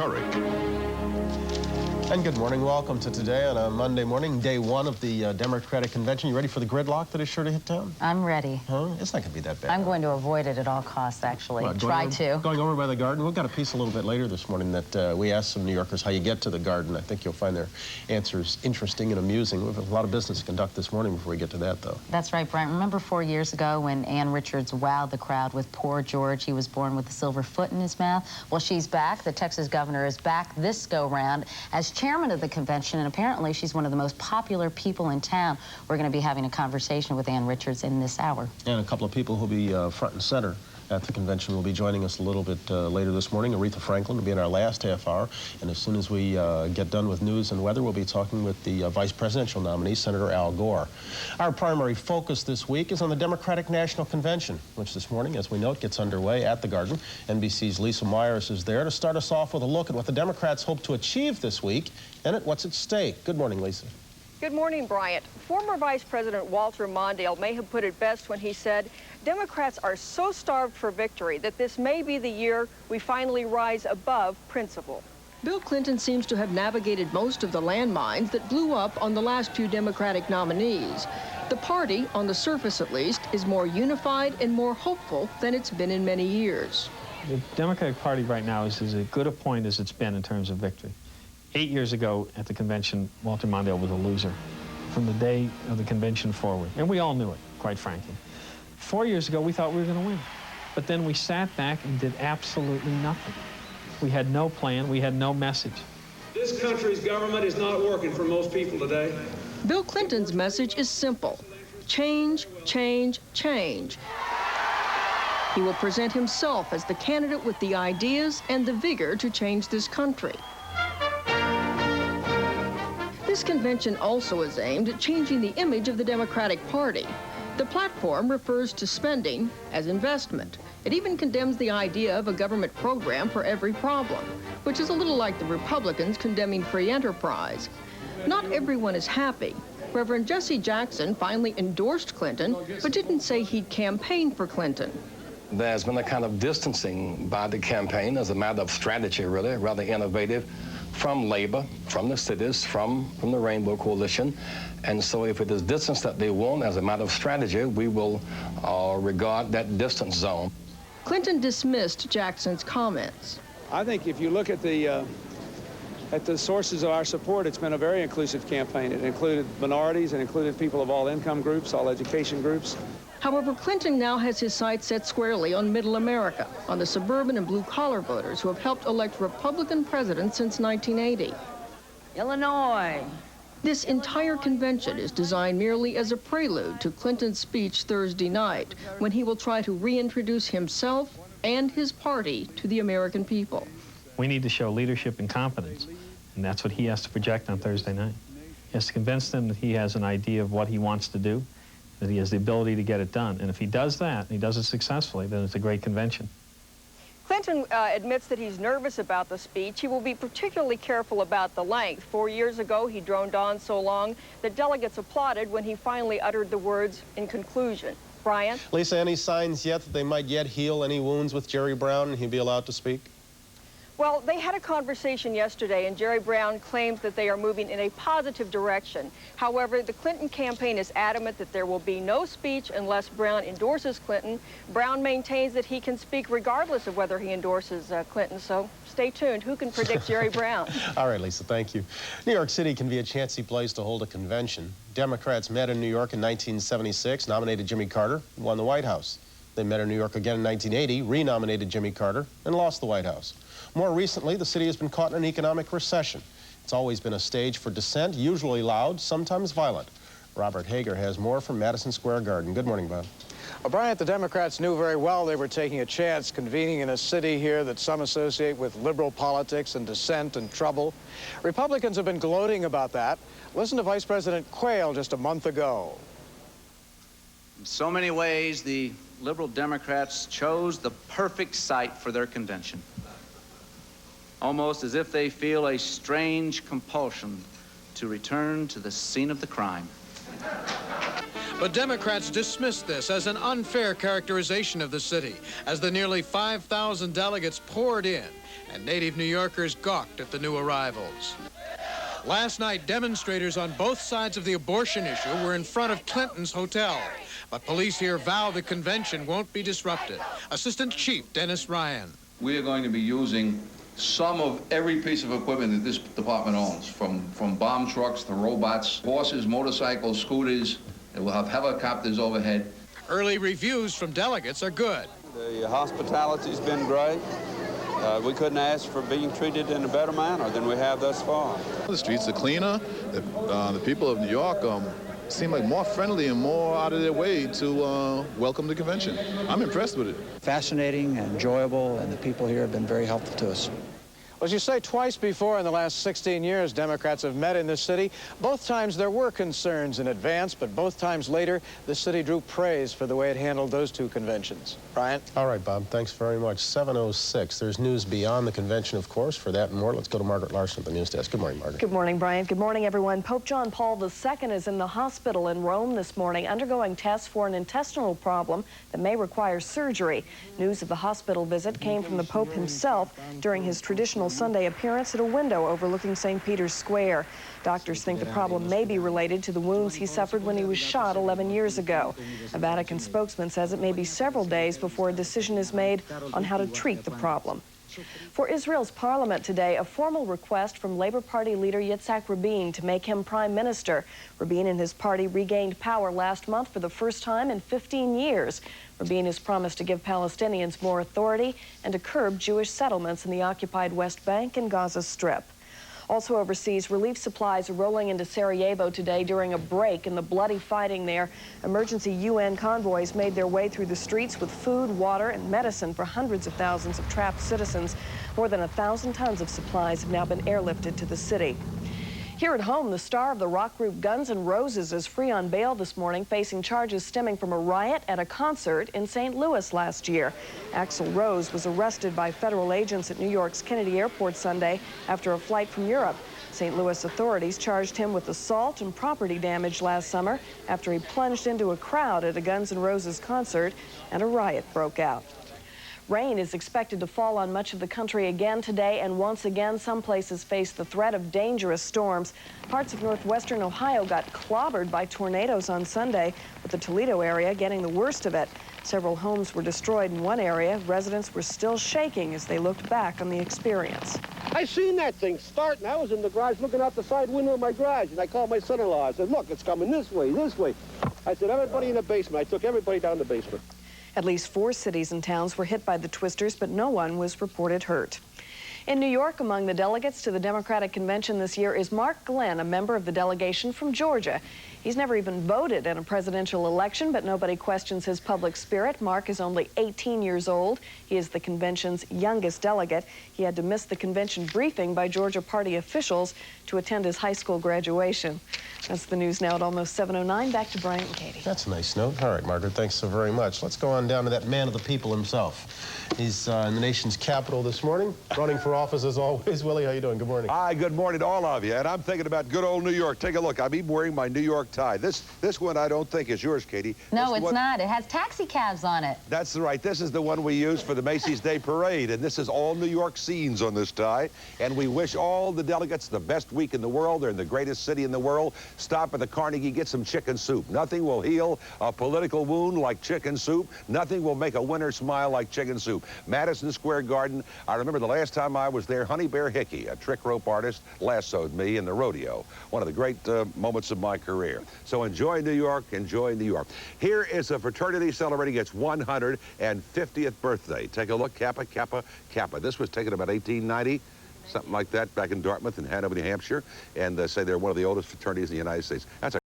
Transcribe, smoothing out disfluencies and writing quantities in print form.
courage. And good morning. Welcome to today on a Monday morning, day one of the Democratic Convention. You ready for the gridlock that is sure to hit town? I'm ready. Huh? It's not going to be that bad. I'm going to avoid it at all costs, actually. Going over by the garden. We've got a piece a little bit later this morning that we asked some New Yorkers how you get to the garden. I think you'll find their answers interesting and amusing. We have a lot of business to conduct this morning before we get to that, though. That's right, Bryant. Remember 4 years ago when Ann Richards wowed the crowd with Poor George? He was born with a silver foot in his mouth. Well, she's back. The Texas governor is back this go-round as chairman of the convention, and apparently she's one of the most popular people in town. We're going to be having a conversation with Ann Richards in this hour. And a couple of people who'll be front and center at the convention will be joining us a little bit later this morning. Aretha Franklin will be in our last half hour, and as soon as we get done with news and weather, we'll be talking with the vice presidential nominee, Senator Al Gore. Our primary focus this week is on the Democratic National Convention, which this morning, as we note, gets underway at the Garden. NBC's Lisa Myers is there to start us off with a look at what the Democrats hope to achieve this week and at what's at stake. Good morning, Lisa. Good morning, Bryant. Former Vice President Walter Mondale may have put it best when he said, Democrats are so starved for victory that this may be the year we finally rise above principle. Bill Clinton seems to have navigated most of the landmines that blew up on the last few Democratic nominees. The party, on the surface at least, is more unified and more hopeful than it's been in many years. The Democratic Party right now is as good a point as it's been in terms of victory. 8 years ago at the convention, Walter Mondale was a loser from the day of the convention forward. And we all knew it, quite frankly. 4 years ago, we thought we were going to win. But then we sat back and did absolutely nothing. We had no plan. We had no message. This country's government is not working for most people today. Bill Clinton's message is simple. Change, change, change. He will present himself as the candidate with the ideas and the vigor to change this country. This convention also is aimed at changing the image of the Democratic Party. The platform refers to spending as investment. It even condemns the idea of a government program for every problem, which is a little like the Republicans condemning free enterprise. Not everyone is happy. Reverend Jesse Jackson finally endorsed Clinton, but didn't say he'd campaign for Clinton. There's been a kind of distancing by the campaign as a matter of strategy, really, rather innovative, from labor, from the cities, from the Rainbow Coalition. And so if it is distance that they want as a matter of strategy, we will regard that distance zone. Clinton dismissed Jackson's comments. I think if you look at the sources of our support, it's been a very inclusive campaign. It included minorities, it included people of all income groups, all education groups. However, Clinton now has his sights set squarely on middle America, on the suburban and blue-collar voters who have helped elect Republican presidents since 1980. Illinois. This entire convention is designed merely as a prelude to Clinton's speech Thursday night, when he will try to reintroduce himself and his party to the American people. We need to show leadership and competence, and that's what he has to project on Thursday night. He has to convince them that he has an idea of what he wants to do, that he has the ability to get it done. And if he does that, and he does it successfully, then it's a great convention. Clinton admits that he's nervous about the speech. He will be particularly careful about the length. 4 years ago, he droned on so long that delegates applauded when he finally uttered the words in conclusion. Bryant? Lisa, any signs yet that they might yet heal any wounds with Jerry Brown and he'd be allowed to speak? Well, they had a conversation yesterday, and Jerry Brown claims that they are moving in a positive direction. However, the Clinton campaign is adamant that there will be no speech unless Brown endorses Clinton. Brown maintains that he can speak regardless of whether he endorses Clinton, so stay tuned. Who can predict Jerry Brown? All right, Lisa, thank you. New York City can be a chancy place to hold a convention. Democrats met in New York in 1976, nominated Jimmy Carter, and won the White House. They met in New York again in 1980, renominated Jimmy Carter, and lost the White House. More recently, the city has been caught in an economic recession. It's always been a stage for dissent, usually loud, sometimes violent. Robert Hager has more from Madison Square Garden. Good morning, Bob. Well, Bryant, the Democrats knew very well they were taking a chance convening in a city here that some associate with liberal politics and dissent and trouble. Republicans have been gloating about that. Listen to Vice President Quayle just a month ago. In so many ways, the liberal Democrats chose the perfect site for their convention. Almost as if they feel a strange compulsion to return to the scene of the crime. But Democrats dismissed this as an unfair characterization of the city, as the nearly 5,000 delegates poured in and native New Yorkers gawked at the new arrivals. Last night, demonstrators on both sides of the abortion issue were in front of Clinton's hotel. But police here vow the convention won't be disrupted. Assistant Chief Dennis Ryan. We are going to be using some of every piece of equipment that this department owns, from bomb trucks to robots, horses, motorcycles, scooters, and we'll have helicopters overhead. Early reviews from delegates are good. The hospitality's been great. We couldn't ask for being treated in a better manner than we have thus far. The streets are cleaner. The people of New York seem like more friendly and more out of their way to welcome the convention. I'm impressed with it. Fascinating and enjoyable, and the people here have been very helpful to us. Well, as you say, twice before in the last 16 years, Democrats have met in this city. Both times there were concerns in advance, but both times later, the city drew praise for the way it handled those two conventions. Bryant? All right, Bob, thanks very much. 7:06. There's news beyond the convention, of course. For that and more, let's go to Margaret LARSON at the news desk. Good morning, Margaret. Good morning, Bryant. Good morning, everyone. Pope John Paul II is in the hospital in Rome this morning, undergoing tests for an intestinal problem that may require surgery. News of the hospital visit came from the Pope himself during his traditional Sunday appearance at a window overlooking St. Peter's Square. Doctors think the problem may be related to the wounds he suffered when he was shot 11 years ago. A Vatican spokesman says it may be several days before a decision is made on how to treat the problem. For Israel's parliament today, a formal request from Labor Party leader Yitzhak Rabin to make him prime minister. Rabin and his party regained power last month for the first time in 15 years. Rabin has promised to give Palestinians more authority and to curb Jewish settlements in the occupied West Bank and Gaza Strip. Also overseas, relief supplies are rolling into Sarajevo today during a break in the bloody fighting there. Emergency UN convoys made their way through the streets with food, water, and medicine for hundreds of thousands of trapped citizens. More than 1,000 tons of supplies have now been airlifted to the city. Here at home, the star of the rock group Guns N' Roses is free on bail this morning, facing charges stemming from a riot at a concert in St. Louis last year. Axl Rose was arrested by federal agents at New York's Kennedy Airport Sunday after a flight from Europe. St. Louis authorities charged him with assault and property damage last summer after he plunged into a crowd at a Guns N' Roses concert and a riot broke out. Rain is expected to fall on much of the country again today, and once again, some places face the threat of dangerous storms. Parts of northwestern Ohio got clobbered by tornadoes on Sunday, with the Toledo area getting the worst of it. Several homes were destroyed in one area. Residents were still shaking as they looked back on the experience. I seen that thing start, and I was in the garage looking out the side window of my garage, and I called my son-in-law. I said, look, it's coming this way, this way. I said, everybody in the basement. I took everybody down the basement. At least 4 cities and towns were hit by the twisters, but no one was reported hurt. In New York, among the delegates to the Democratic Convention this year is Mark Glenn, a member of the delegation from Georgia. He's never even voted in a presidential election, but nobody questions his public spirit. Mark is only 18 years old. He is the convention's youngest delegate. He had to miss the convention briefing by Georgia party officials to attend his high school graduation. That's the news now at almost 7:09. Back to Bryant and Katie. That's a nice note. All right, Margaret, thanks so very much. Let's go on down to that man of the people himself. He's in the nation's capital this morning, running for office as always. Willie, how you doing? Good morning. Hi, good morning to all of you. And I'm thinking about good old New York. Take a look. I'm even wearing my New York tie. This one I don't think is yours, Katie. No, it's not. It has taxi cabs on it. That's right. This is the one we use for the Macy's Day Parade. And this is all New York scenes on this tie. And we wish all the delegates the best week in the world. They're in the greatest city in the world. Stop at the Carnegie, get some chicken soup. Nothing will heal a political wound like chicken soup. Nothing will make a winner smile like chicken soup. Madison Square Garden. I remember the last time I was there, Honey Bear Hickey, a trick rope artist, lassoed me in the rodeo. One of the great moments of my career. So enjoy New York, enjoy New York. Here is a fraternity celebrating its 150th birthday. Take a look, Kappa, Kappa, Kappa. This was taken about 1890. Something like that back in Dartmouth and Hanover, New Hampshire, and say they're one of the oldest fraternities in the United States. That's a